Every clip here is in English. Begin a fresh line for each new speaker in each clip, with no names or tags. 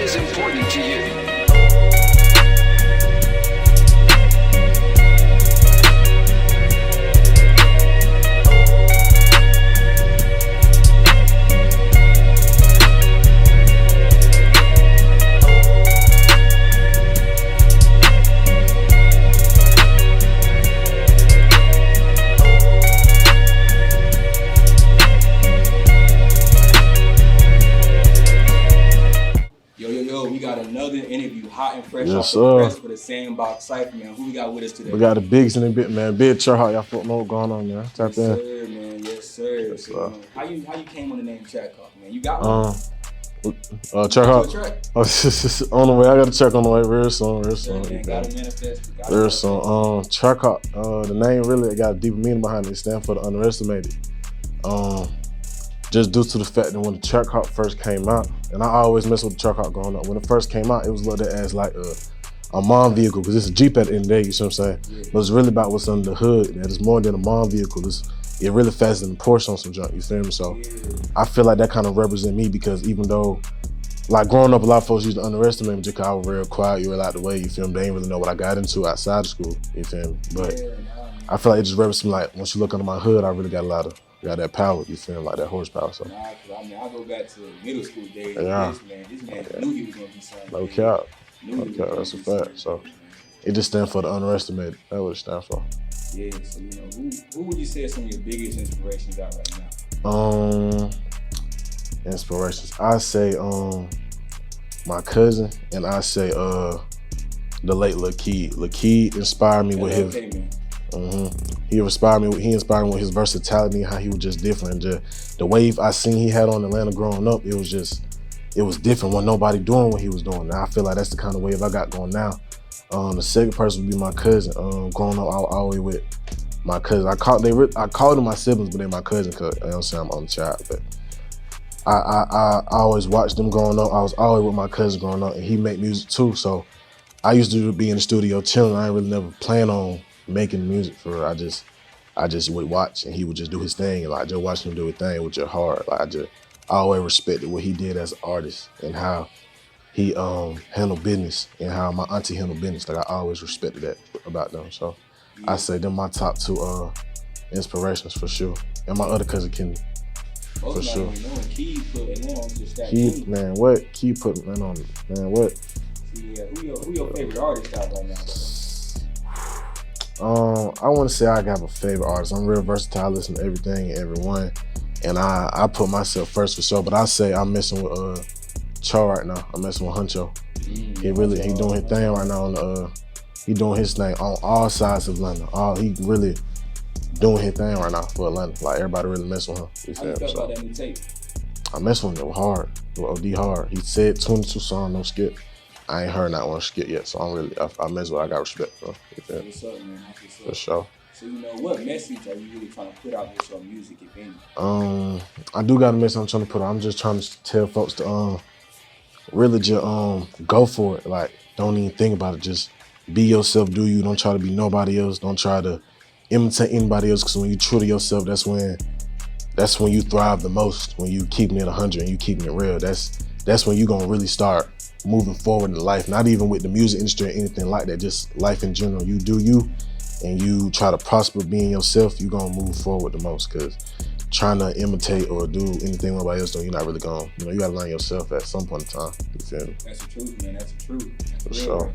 is important to you?
We got another interview, hot and fresh
Yes,
off the
sir.
press for the Sandbox Cypher, man. Who we got with us today?
We got the bigs in the bit, man. Big Trackhwk, y'all fucking know what's going on, man. Tap
Yes,
in.
sir, man. Yes, sir.
Yes,
So,
sir.
how you came on the name Trackhwk, man? You got one?
Trackhwk. On the way. I got to check on the way. Real soon.
Man, gotta manifest.
Real soon. Trackhwk. The name really got a deeper meaning behind it. It stands for the underestimated. Just due to the fact that when the Trackhwk first came out, and I always mess with the Trackhwk growing up. When it first came out, it was looked at as like a mom vehicle, because it's a Jeep at the end of the day, you see what I'm saying?
Yeah.
But it's really about what's under the hood. That it's more than a mom vehicle. It really faster than a Porsche on some junk, you feel me? So
Yeah.
I feel like that kind of represent me, because even though, like growing up, a lot of folks used to underestimate me just because I was real quiet, you were out the way, you feel me? They didn't really know what I got into outside of school, you feel me? But I feel like it just represents me, like once you look under my hood, I really got got that power, you feel me? Like that horsepower. So.
Nah, I mean, I go back to middle school days.
Yeah.
This man knew he was gonna be something.
No cap. No cap, that's a fact. So it just stands for the underestimated. That's what it stands for.
Yeah, so who would you say are some of your biggest inspirations out right now?
Inspirations. I say my cousin, and I say the late Lil Key. Lil Key inspired me with his He inspired me with his versatility, how he was just different. Just the wave I seen he had on Atlanta growing up, it was different. Wasn't nobody doing what he was doing. Now I feel like that's the kind of wave I got going now. The second person would be my cousin. Growing up, I was always with my cousin. I called them my siblings, but they're my cousin, because you know what I'm saying, I'm on the child. But I always watched them growing up. I was always with my cousin growing up, and he made music too. So I used to be in the studio chilling. I ain't really never plan on making music for real. I just would watch, and he would just do his thing, and like just watch him do his thing with your heart. Like I always respected what he did as an artist and how he handled business and how my auntie handled business. Like I always respected that about them. So I say them my top two inspirations for sure. And my other cousin Kenny. For sure.
Key put Atlanta on just that.
Key, man, what? Key put Atlanta on, man, what?
Yeah, who your favorite artist out right now?
I want to say I got a favorite artist. I'm real versatile, I listen to everything and everyone, and I put myself first for sure. But I say I'm messing with Cho right now. I'm messing with Huncho. He doing his thing right now. He doing his thing on all sides of Atlanta. He really doing his thing right now for Atlanta. Like everybody really messing with him.
How you feel about that new tape?
I mess with him. It was hard. It was OD hard. He said 22 songs, no skip. I ain't heard not one skip yet, so I mess with. I got respect for him.
What's up, man?
For sure.
So what message are you really trying to put out with your music, if any?
I do got a message I'm trying to put out. I'm just trying to tell folks to really just go for it. Like don't even think about it. Just be yourself. Do you? Don't try to be nobody else. Don't try to imitate anybody else. Because when you true to yourself, that's when you thrive the most. When you keeping it 100 and you keeping it real. That's when you gonna really start moving forward in life, not even with the music industry or anything like that, just life in general. You do you, and you try to prosper being yourself, you're gonna move forward the most, because trying to imitate or do anything nobody else doing, you're not really gonna, you gotta learn yourself at some point in time, you feel me?
That's the truth, man, that's the truth.
For sure.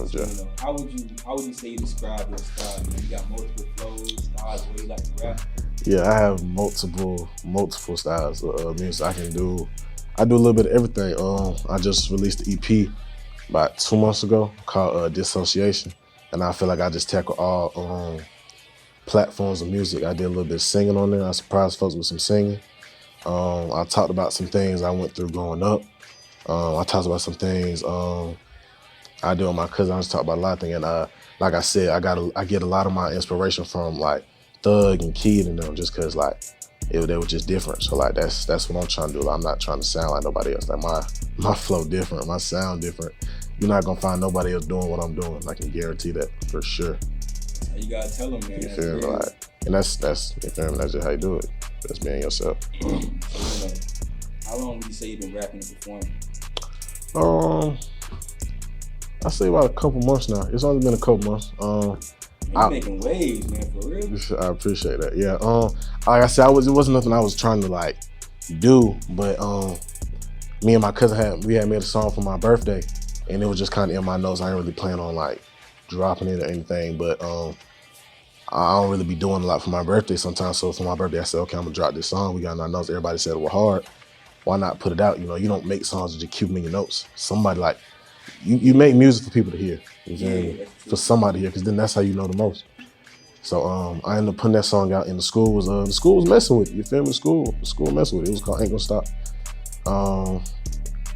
So, how would you say you describe your style? You got multiple flows, styles, the way you like to rap?
Yeah, I have multiple styles of music I can do. I do a little bit of everything. I just released the EP about 2 months ago called Dissociation, and I feel like I just tackle all platforms of music. I did a little bit of singing on there. I surprised folks with some singing. I talked about some things I went through growing up. I talked about some things I did with my cousin. I just talked about a lot of things, and like I said, I get a lot of my inspiration from like Thug and Kid and them, just cause like they were just different. So like that's what I'm trying to do. Like, I'm not trying to sound like nobody else. Like my flow different, my sound different. You're not gonna find nobody else doing what I'm doing. I can guarantee that for sure.
You gotta tell them, man.
You feel me? Like, and that's you feel me? That's just how you do it. That's being yourself.
How long would you say you've been rapping and performing?
I say about a couple months now. It's only been a couple months.
You making waves, man, for real.
I appreciate that. Yeah. Like I said, it wasn't nothing I was trying to like do, but me and my cousin had made a song for my birthday, and it was just kind of in my notes. I didn't really plan on like dropping it or anything, but I don't really be doing a lot for my birthday sometimes. So for my birthday, I said, okay, I'm gonna drop this song. We got in our notes. Everybody said it was hard. Why not put it out? You know, you don't make songs and just keep them in your notes. Somebody like you make music for people to hear. For somebody to hear, because then that's how you know the most. So I ended up putting that song out, and the school was messing with it. You feel me? The school messing with it. It was called Ain't Gonna Stop.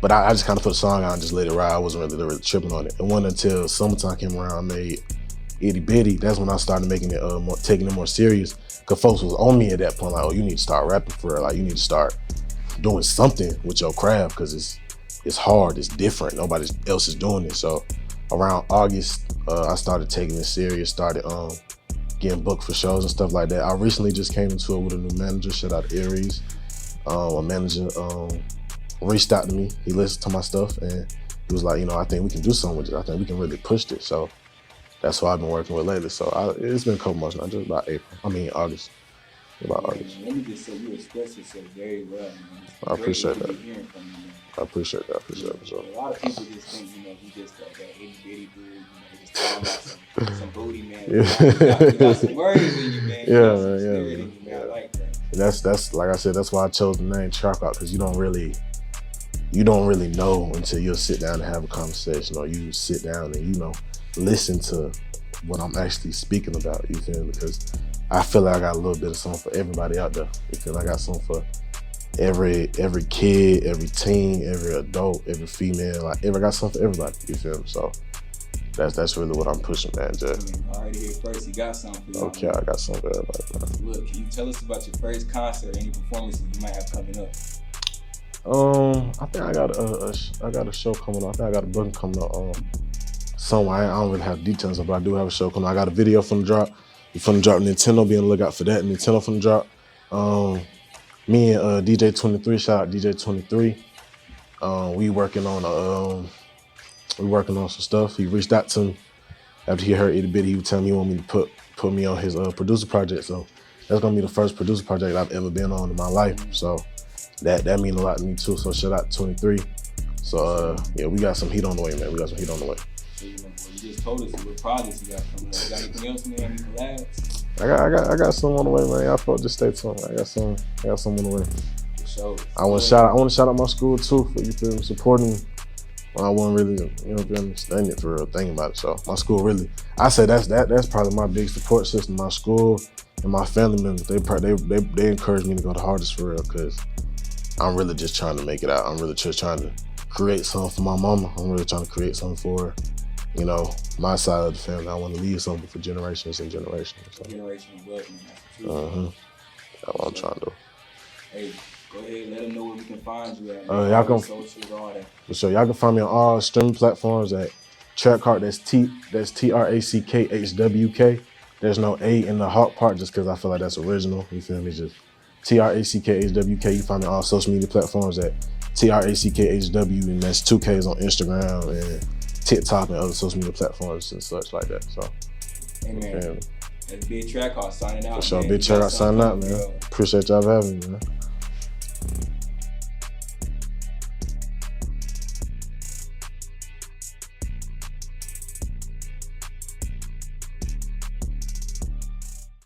But I just kind of put the song out and just let it ride. I wasn't really tripping on it. It wasn't until summertime came around, I made Itty Bitty. That's when I started making it taking it more serious. Cause folks was on me at that point, like, oh, you need to start rapping for real. Like, you need to start doing something with your craft, cause it's hard, it's different. Nobody else is doing it. So around August, I started taking it serious. Started getting booked for shows and stuff like that. I recently just came into it with a new manager. Shout out to Aries. A manager reached out to me. He listened to my stuff and he was like, you know, I think we can do something with it. I think we can really push it. So that's what I've been working with lately. So it's been a couple months now, just about August. About August.
Let me just say, you express yourself very well, man.
I appreciate that. I appreciate that.
A lot of people just think, you know, you just like that itty bitty dude, you know, just talking about some booty, man. You got some words in you, man.
Yeah,
man. I like that.
And that's like I said, that's why I chose the name Trackhwk, because you don't really know until you'll sit down and have a conversation, or you sit down and, you know, listen to what I'm actually speaking about. You feel me? Because I feel like I got a little bit of something for everybody out there. You feel like I got something for every kid, every teen, every adult, every female. Like, I got something for everybody. You feel me? So that's really what I'm pushing, man. Just.
I already hear first. You got something for you.
Okay, I got something for everybody, man.
Look, can you tell us about your first concert, any performances you might have coming up?
I think I got a show coming up. I think I got a booking coming up somewhere. I don't really have details, but I do have a show coming up. I got a video from the drop. Nintendo, be on the lookout for that. Nintendo from the drop. Me and DJ 23, shout out DJ 23. We working on some stuff. He reached out to me after he heard Itty Bitty. He was telling me he wanted me to put me on his producer project. So that's gonna be the first producer project I've ever been on in my life. So that means a lot to me too. So shout out to 23. So yeah, we got some heat on the way, man. We got some heat on the way.
You just told us what projects you got coming up. You got anything else, man? Any collabs?
I got some on the way, man. Y'all folks just stay tuned. I got some on the way.
For sure.
I want to shout out my school too for, you feel me, supporting me when I wasn't really, you know, standing for real, thinking about it. So my school really, I say that's probably my big support system. My school and my family members, they encourage me to go the hardest for real, because I'm really just trying to make it out. I'm really just trying to create something for my mama. I'm really trying to create something for, you know, my side of the family. I want to leave something for generations and generations. So.
Generational wealth, man. That's the truth.
That's what I'm trying to do.
Hey, go ahead, let them know where we can find you at.
Y'all can,
socials, all that.
For sure, y'all can find me on all streaming platforms at Trackhwk. That's TRACKHWK. There's no A in the Hawk part, just because I feel like that's original. You feel me? Just TRACKHWK. You find me on all social media platforms at TRACKHW, and that's 2Ks on Instagram and TikTok and other social media platforms and such like that. So,
hey man, that's Big Trackhwk signing out.
For sure, Big Trackhwk signing out, man. Appreciate y'all for having me, man.